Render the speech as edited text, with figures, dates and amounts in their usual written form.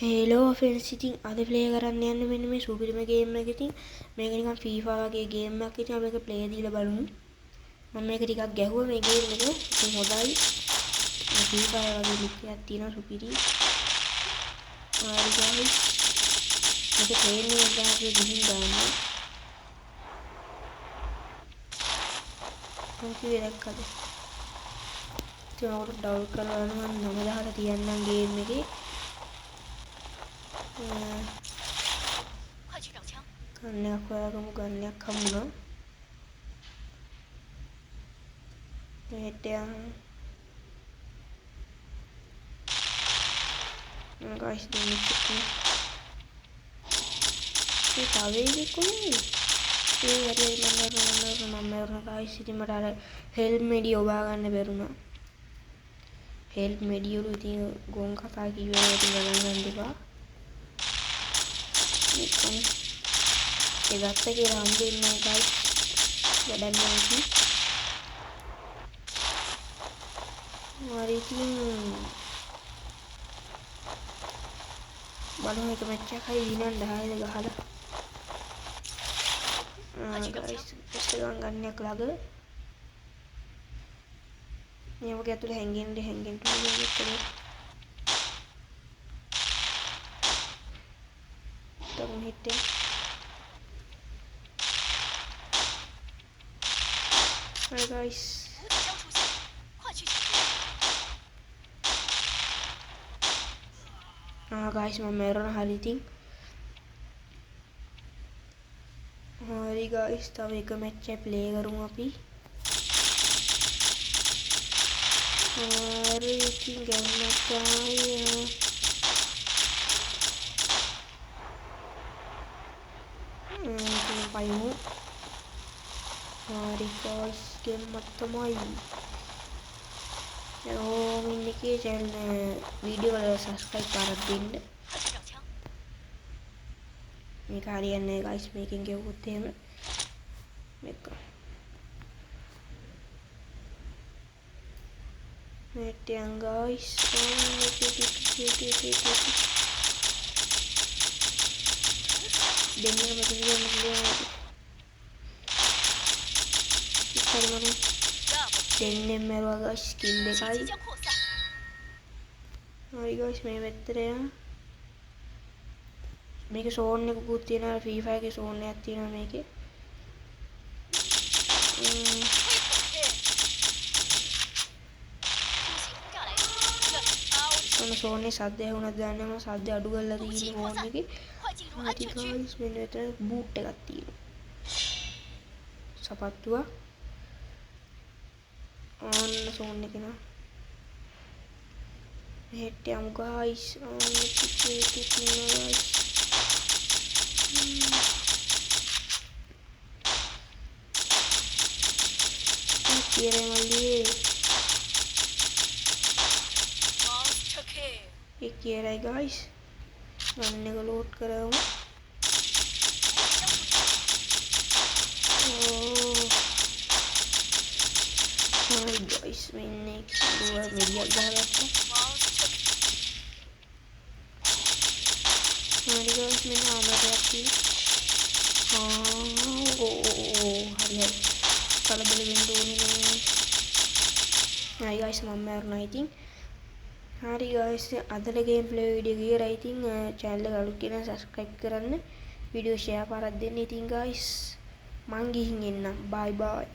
හේලෝ friends, ඉතින් අද play කරන්න යන්නේ මෙන්න මේ සුපිරිම ගේම් එක. ඉතින් මේක නිකන් FIFA වගේ ගේම් එකක්. ඉතින් අපි මේක ප්ලේ දීලා බලමු. මම මේක ටිකක් ගැහුවා මේ ගේම් එක. ඉතින් හොඳයි. FIFA වගේ ලික් එකක් තියෙනවා සුපිරි. හරි guys. මේක ට්‍රේනින් එක ගහලා ගිහින් ගන්න. මම කිව්වේ දැක්කද? ඉතින් ඔකට ඩවුන්ලෝඩ් කරලා මම නම දාලා තියන්නම් ගේම් එකේ. ගන්නයක් හොයාගමු. ගන්නයක් හම්බුණා. මෙහෙට යන්න guys, දෙන්නේ ඒ තාවේගේ කොහේ ඒ හරි මම guys, ඉතින් මට අර හෙල්ප් මෙඩි ඔබා ගන්න බැරුණා. හෙල්ප් මෙඩි වල ඉතින් ගොන් කතා කිව්වා ඉතින් ගණන් ගන්න එපා. ඒ ගත්ත කියලා හම්බෙන්නේ guys. වැඩක් නැහැ. හරි ඉතින් බලමු එක මැච් එකක් හරි විනන්න 10ද ගහලා. guys ඉස්සෙල්ලා ගන්නයක් ළඟ. මේක ඇතුලේ හැංගෙන්න පුළුවන්. තම හිටේ. Hi guys. Guys, මම මරන හරි ඉතින්. හරි guys, තව එක මැච් එක ප්ලේ කරමු අපි. හරි ඉතින් ගන්න තමයි. පයිමු. හරි guys, ගේම් එක තමයි. ඕමින් එකේ channel වීඩියෝ වල subscribe කරලා දෙන්න. මේක හරියන්නේ නැහැ guys, මේකෙන් ගෙවුවොත් එහෙම. මේක මෙතෙන් guys, දෙන්නම තියෙනවා. දෙන්නෙම මරුවා guys, skill එකයි. හරි guys, මේ පැත්තට යන්න. මේක සෝන් එකකුත් තියෙනවා. FIFA එකේ සෝන් එකක් තියෙනවා මේකේ. සෝන් එකේ සද්ද ඇහුණාද දන්නේ නැහැ. මම සද්ද අඩු කරලා තියෙන්නේ ෆෝන් එකේ. හරි guys, මෙන්න මෙතන බූට් එකක් තියෙනවා. සපත්තුවක්. ඔන්න සෝන් එකේ නා. මෙහෙට යමු guys. Kira mali. Ek kira guys. Manne ko load कराऊं. Hi guys, मैंने दो वीडियो डाला था. हमारी guys मैंने आवाज़ आती. हरी kalau beli window ini. Hi guys, mama writing. Hari guys, අදට gameplay video ගිය writing channel එක අලුත් කෙනා subscribe කරන්න, video share පාරක් දෙන්න. ඉතින් guys, මං ගිහින් එන්නම්. bye bye.